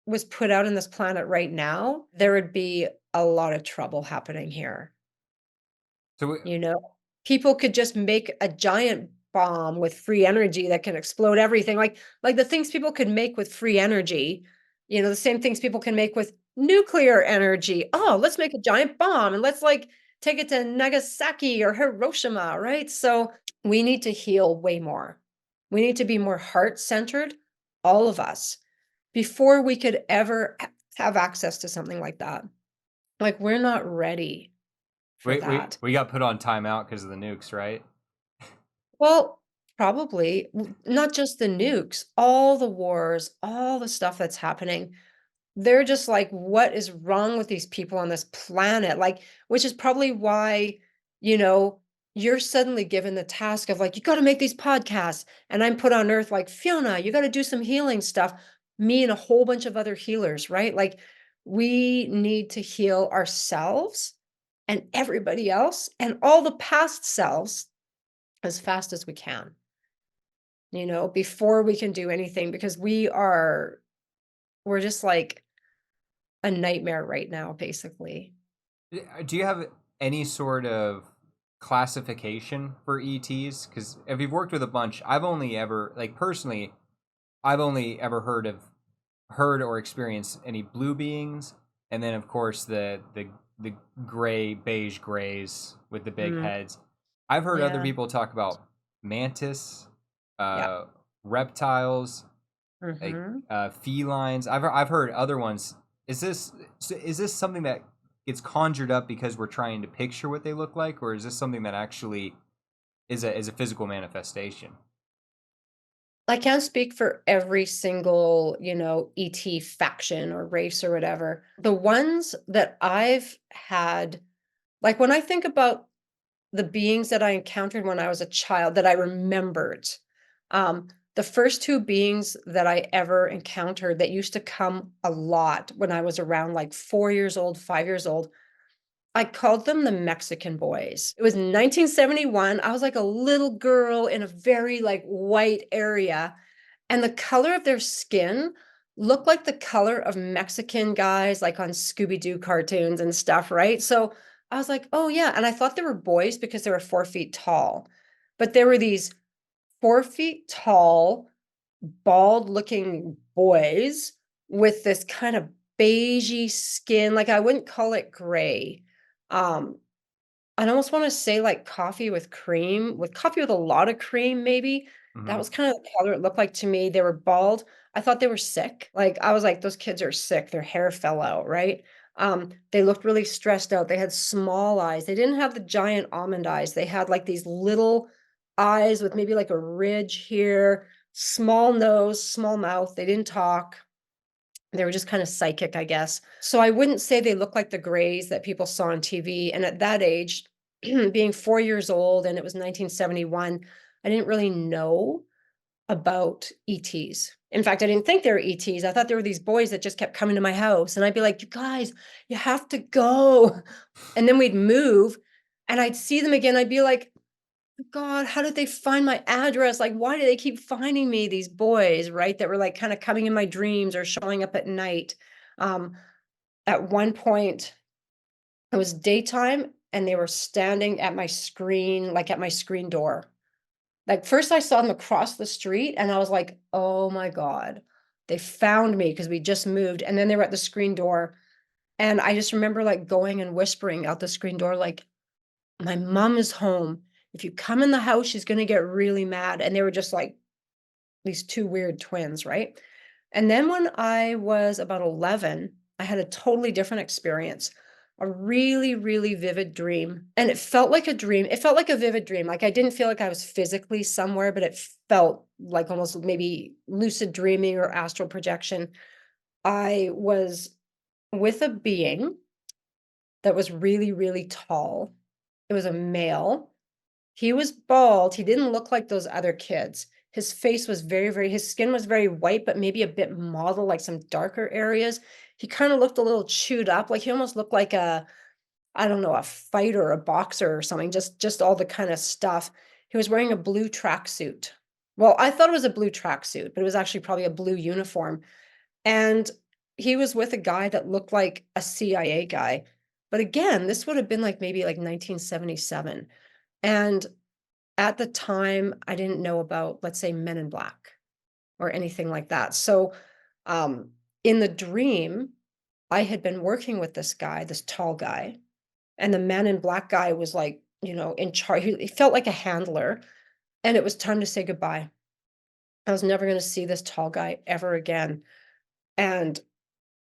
was put out in this planet right now, there would be a lot of trouble happening here. So we, You know, people could just make a giant bomb with free energy that can explode everything. Like the things people could make with free energy, the same things people can make with nuclear energy. Oh, let's make a giant bomb and let's like take it to Nagasaki or Hiroshima, right? So we need to heal way more. We need to be more heart-centered, all of us, before we could ever have access to something like that. Like we're not ready for that. we got put on timeout because of the nukes, right? Well, probably not just the nukes, all the wars, all the stuff that's happening. They're just like, what is wrong with these people on this planet? Like, which is probably why, you know, you're suddenly given the task of like, you got to make these podcasts. And I'm put on earth like, Fiona, you got to do some healing stuff. Me and a whole bunch of other healers, right? Like, we need to heal ourselves and everybody else and all the past selves as fast as we can, before we can do anything because we're just like a nightmare right now, basically. Do you have any sort of classification for ETs? Because if you've worked with a bunch, I've only ever, like personally, I've only ever heard or experienced any blue beings, and then of course the gray beige grays with the big Mm, heads. I've heard other yeah, people talk about mantis, yeah. uh, reptiles, like Mhm. felines. I've heard other ones. Is this something that gets conjured up because we're trying to picture what they look like, or is this something that actually is a physical manifestation? I can't speak for every single, ET faction or race or whatever. The ones that I've had, like when I think about the beings that I encountered when I was a child that I remembered. The first two beings that I ever encountered that used to come a lot when I was around like 4 years old, 5 years old, I called them the Mexican boys. It was 1971. I was like a little girl in a very like white area, and the color of their skin looked like the color of Mexican guys like on Scooby-Doo cartoons and stuff, right? So I was like, oh yeah. And I thought they were boys because they were 4 feet tall. But they were these 4 feet tall, bald looking boys with this kind of beigey skin. Like I wouldn't call it gray. Um, I'd almost wanna say, like, coffee with a lot of cream, maybe. That Hmm. was kinda the color it looked like to me. They were bald. I thought they were sick. Like, I was like, "Those kids are sick." Their hair fell out, right? They looked really stressed out. They had small eyes. They didn't have the giant almond eyes. They had, like, these little eyes with maybe, like, a ridge here, small nose, small mouth. They didn't talk. They were just kind of psychic, I guess. So I wouldn't say they look like the grays that people saw on TV. And at that age, being 4 years old, and it was 1971, I didn't really know about ETs. In fact, I didn't think they were ETs. I thought there were these boys that just kept coming to my house. And I'd be like, you guys, you have to go. And then we'd move and I'd see them again. I'd be like, God, how did they find my address? Like, why do they keep finding me, these boys, right? That were like kind of coming in my dreams or showing up at night. Um, at one point, it was daytime and they were standing at my screen, like at my screen door. Like, first I saw them across the street and I was like, oh my God, they found me because we just moved. And then they were at the screen door. And I just remember like going and whispering out the screen door, like, my mom is home. If you come in the house, she's gonna get really mad. And they were just like these two weird twins, right? And then when I was about 11, I had a totally different experience. a really, really vivid dream. And it felt like a dream. It felt like a vivid dream. Like I didn't feel like I was physically somewhere, but it felt like almost maybe lucid dreaming or astral projection. I was with a being that was really, really tall. It was a male. He was bald. He didn't look like those other kids. His face was very, very, his skin was very white, but maybe a bit mottled, like some darker areas. He kind of looked a little chewed up, like he almost looked like a, I don't know, a fighter, a boxer or something, just all the kind of stuff. He was wearing a blue tracksuit. Well, I thought it was a blue tracksuit, but it was actually probably a blue uniform. And he was with a guy that looked like a CIA guy. But again, this would have been like maybe like 1977. And at the time, I didn't know about, let's say, Men in Black or anything like that. So, um, in the dream, I had been working with this guy, this tall guy, and the Man in Black guy was like, in charge. He felt like a handler, and it was time to say goodbye. I was never going to see this tall guy ever again. And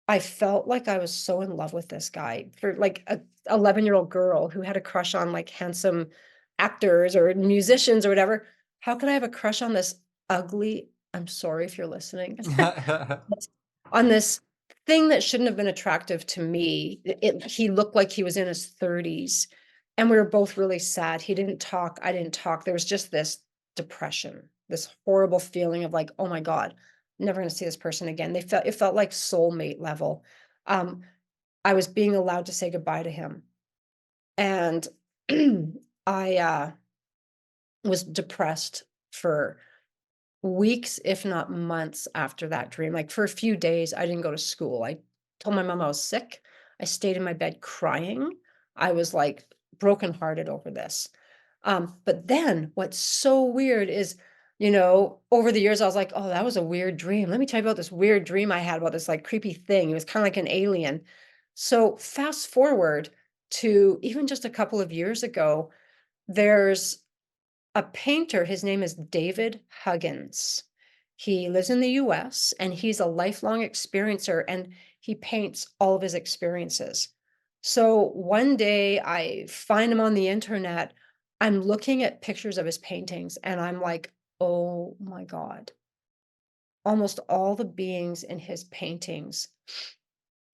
I felt like I was so in love with this guy for like a 11-year-old girl who had a crush on like handsome actors or musicians or whatever. How could I have a crush on this ugly, I'm sorry if you're listening, on this thing that shouldn't have been attractive to me? He looked like he was in his 30s and we were both really sad. He didn't talk, I didn't talk. There was just this depression, this horrible feeling of like, oh my God, never going to see this person again. It felt like soulmate level. Um, I was being allowed to say goodbye to him. And I was depressed for weeks, if not months after that dream. Like for a few days, I didn't go to school. I told my mom I was sick. I stayed in my bed crying. I was like brokenhearted over this. But then what's so weird is, over the years, I was like, oh, that was a weird dream. Let me tell you about this weird dream I had about this like creepy thing. It was kind of like an alien. So fast forward to even just a couple of years ago, there's a painter. His name is David Huggins. He lives in the US and he's a lifelong experiencer and he paints all of his experiences. So one day I find him on the internet. I'm looking at pictures of his paintings and I'm like, oh my God. Almost all the beings in his paintings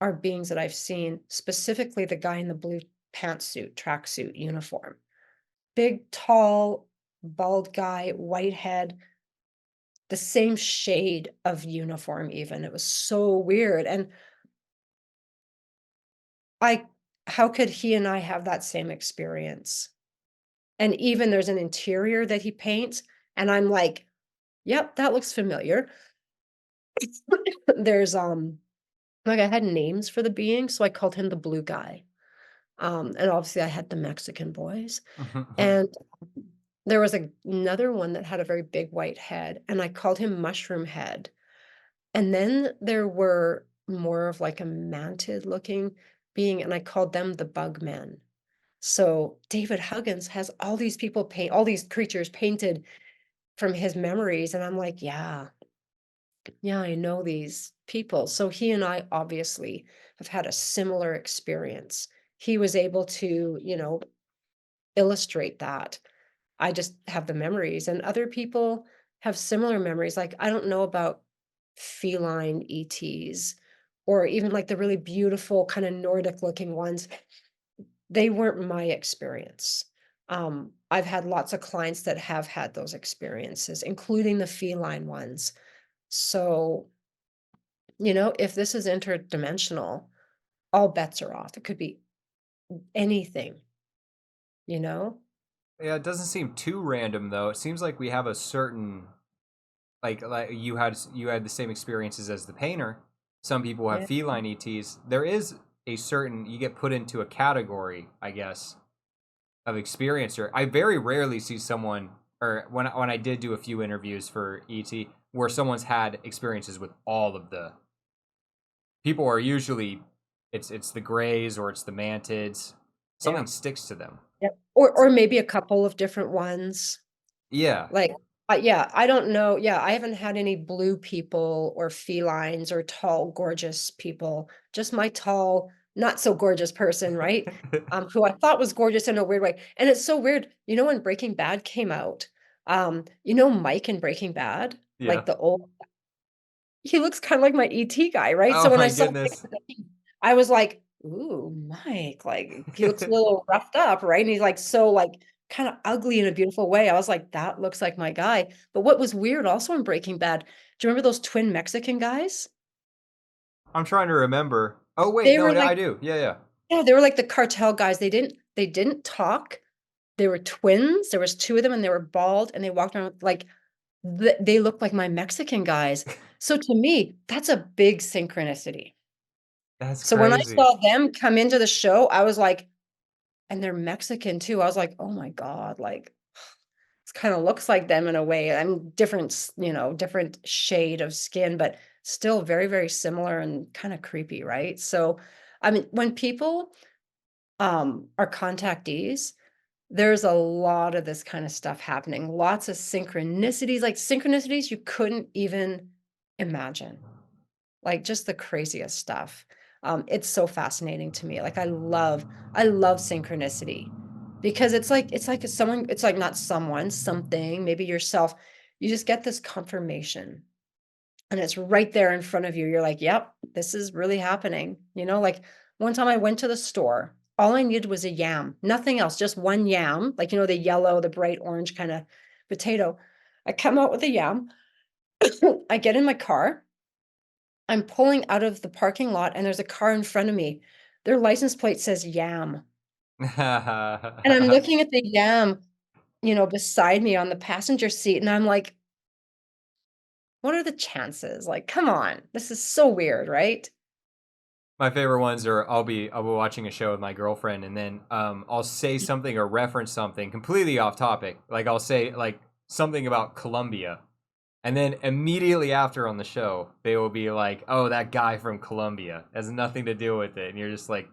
are beings that I've seen, specifically the guy in the blue pantsuit, tracksuit uniform. Big, tall, bald guy, white head, the same shade of uniform even. It was so weird. And I how could he and I have that same experience? And even there's an interior that he paints, and I'm like, "Yep, that looks familiar." There's, like, I had names for the being, so I called him the blue guy. And obviously I had the Mexican boys, and there was another one that had a very big white head, and I called him Mushroom Head. And then there were more of like a mantid looking being, and I called them the bug men. So David Huggins has all these creatures painted from his memories. And I'm like, yeah, I know these people. So he and I obviously have had a similar experience. He was able to, illustrate that. I just have the memories, and other people have similar memories. Like, I don't know about feline ETs or even like the really beautiful kind of Nordic looking ones. They weren't my experience. I've had lots of clients that have had those experiences, including the feline ones. So, if this is interdimensional, all bets are off. It could be anything, you know? Yeah, it doesn't seem too random though. It seems like we have a certain like you had the same experiences as the painter. Some people have Yeah. feline ETs. There is a certain you get put into a category, I guess, of experiencer. I very rarely see someone or when I did do a few interviews for ET where someone's had experiences with all of the people are usually it's the grays or it's the mantids. Yeah. Something sticks to them. Yeah. Or maybe a couple of different ones. Yeah. Like, yeah, I don't know. Yeah, I haven't had any blue people or felines or tall, gorgeous people. Just my tall, not so gorgeous person, right? Who I thought was gorgeous in a weird way. And it's so weird. You know, when Breaking Bad came out, you know Mike in Breaking Bad, Yeah. like the old, he looks kind of like my ET guy, right? So Oh when I my saw Mike, goodness. I was like, ooh, Mike, like he looks a little roughed up, right? And he's like so like kind of ugly in a beautiful way. I was like, that looks like my guy. But what was weird also in Breaking Bad, do you remember those twin Mexican guys? I'm trying to remember. Oh wait, They no, were no, I like, do. Yeah, yeah. yeah, they were like the cartel guys. They didn't talk. They were twins. There was two of them and they were bald and they walked around like they looked like my Mexican guys. So to me, that's a big synchronicity. That's So when I crazy. saw them come into the show, I was like, and they're Mexican too. I was like, oh my God, like it kind of looks like them in a way. I'm different, different shade of skin, but still very, very similar and kind of creepy, right? So, I mean, when people are contactees, there's a lot of this kind of stuff happening. Lots of synchronicities, like synchronicities you couldn't even imagine. Like just the craziest stuff. It's so fascinating to me. Like I love synchronicity because it's like not someone, something, maybe yourself. You just get this confirmation and it's right there in front of you. You're like, yep, this is really happening. Like one time I went to the store, all I needed was a yam, nothing else, just one yam, like, the yellow, the bright orange kind of potato. I come out with a yam. I get in my car. I'm pulling out of the parking lot and there's a car in front of me. Their license plate says yam. And I'm looking at the yam, beside me on the passenger seat. And I'm like, what are the chances? Like, come on. This is so weird, right? My favorite ones are I'll be watching a show with my girlfriend and then I'll say something or reference something completely off topic. Like I'll say like something about Colombia. And then immediately after on the show, they will be like, "Oh, that guy from Colombia has nothing to do with it." And you're just like,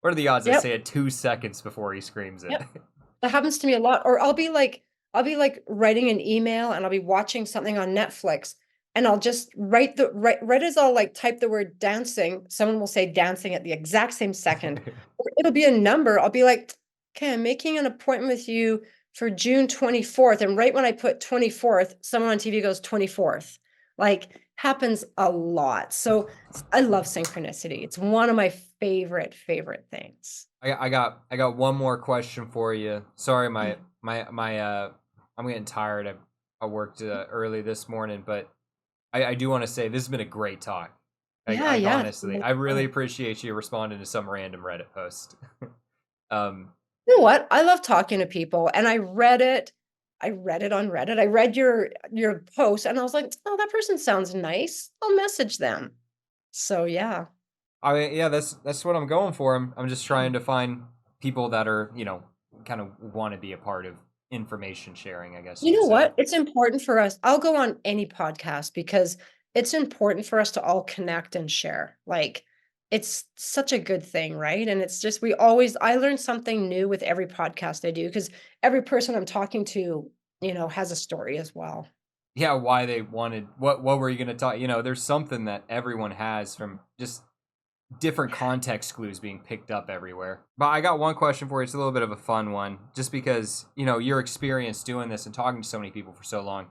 "What are the odds I Yep. say it 2 seconds before he screams it?" Yep. That happens to me a lot. Or I'll be like writing an email and I'll be watching something on Netflix and I'll just right as I'll like type the word dancing, someone will say dancing at the exact same second. Or it'll be a number. I'll be like, okay, I'm making an appointment with you for June 24th. And right when I put 24th, someone on TV goes 24th. Like happens a lot. So I love synchronicity. It's one of my favorite things. I got one more question for you. Sorry, my Mm. my my I'm getting tired. I worked early this morning, but I do want to say this has been a great talk. Yeah, Like yeah. It's honestly, really I really fun. appreciate you responding to some random Reddit post. um, You know what? I love talking to people and I read it. I read it on Reddit. I read your post and I was like, "Oh, that person sounds nice. I'll message them." So, yeah. I mean, yeah, that's what I'm going for. I'm just trying to find people that are kind of want to be a part of information sharing. I guess you You could know say. what? It's important for us. I'll go on any podcast because it's important for us to all connect and share. Like, it's such a good thing, right? And it's just I learn something new with every podcast I do because every person I'm talking to, has a story as well. Yeah, why they wanted what were you going to talk? There's something that everyone has from just different context clues being picked up everywhere. But I got one question for you. It's a little bit of a fun one, just because your experience doing this and talking to so many people for so long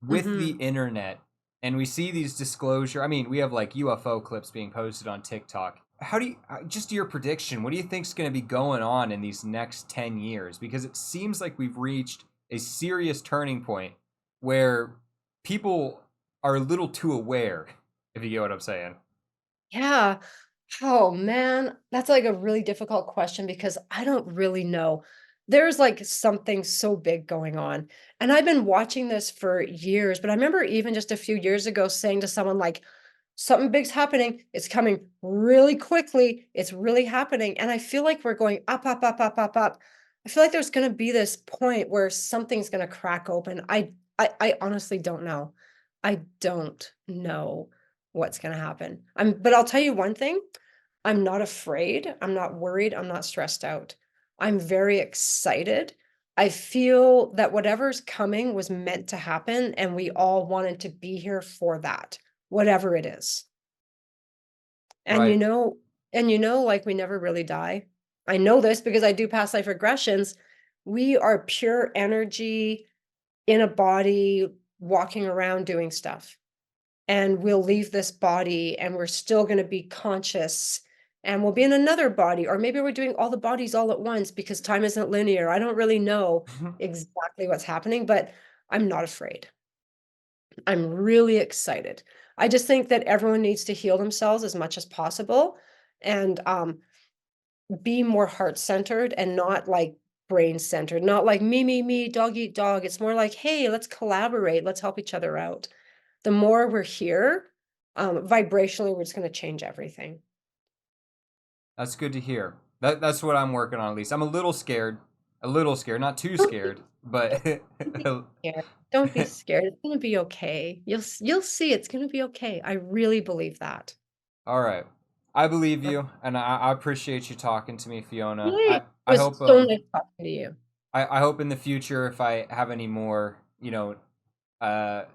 with the Mhm. internet, and we see these disclosure. I mean, we have like UFO clips being posted on TikTok. How do you just your prediction? What do you think's going to be going on in these next 10 years? Because it seems like we've reached a serious turning point where people are a little too aware. If you get what I'm saying. Yeah. Oh man, that's like a really difficult question because I don't really know. There's like something so big going on. And I've been watching this for years, but I remember even just a few years ago saying to someone like, something big's happening. It's coming really quickly. It's really happening. And I feel like we're going up, up, up, up, up, up. I feel like there's going to be this point where something's going to crack open. I honestly don't know. I don't know what's going to happen. But I'll tell you one thing. I'm not afraid. I'm not worried. I'm not stressed out. I'm very excited. I feel that whatever's coming was meant to happen, and we all wanted to be here for that, whatever it is. And Right. And like we never really die. I know this because I do past life regressions. We are pure energy in a body walking around doing stuff. And we'll leave this body and we're still going to be conscious and we'll be in another body, or maybe we're doing all the bodies all at once because time isn't linear. I don't really know exactly what's happening, but I'm not afraid. I'm really excited. I just think that everyone needs to heal themselves as much as possible and be more heart-centered and not like brain-centered, not like me, dog eat dog. It's more like, hey, let's collaborate, let's help each other out. The more we're here, vibrationally, we're just going to change everything. That's good to hear. That's what I'm working on, at least. I'm a little scared, not too Don't be scared, but scared. Don't be scared. It's going to be okay. You'll see it's going to be okay. I really believe that. all right. I believe you, and I appreciate you talking to me, Fiona. Yay. It I was hope so nice talking to you. I hope in the future, if I have any more,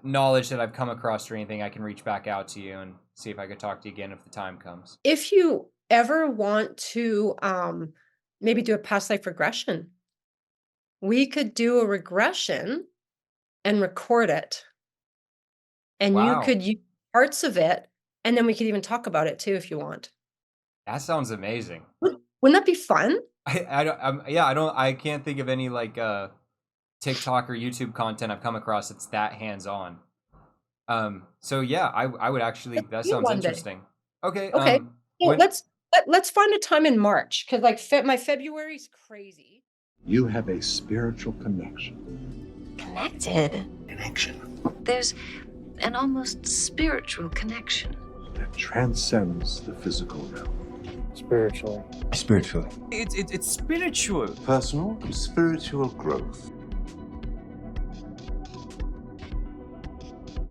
knowledge that I've come across or anything, I can reach back out to you and see if I could talk to you again if the time comes. If you ever want to maybe do a past life regression, we could do a regression and record it. And you Wow, could use parts of it, and then we could even talk about it too if you want. that sounds amazing. Wouldn't that be fun? I can't think of any like TikTok or YouTube content I've come across that's that hands on. So yeah, I would actually, Let's that do it sounds one day. interesting. Okay, Okay. Well, when let's find a time in March because like my February's crazy. You have a spiritual connection. Connected. Connection There's an almost spiritual connection. that transcends the physical realm. Spiritually. Spiritually. it's spiritual. Personal and spiritual growth.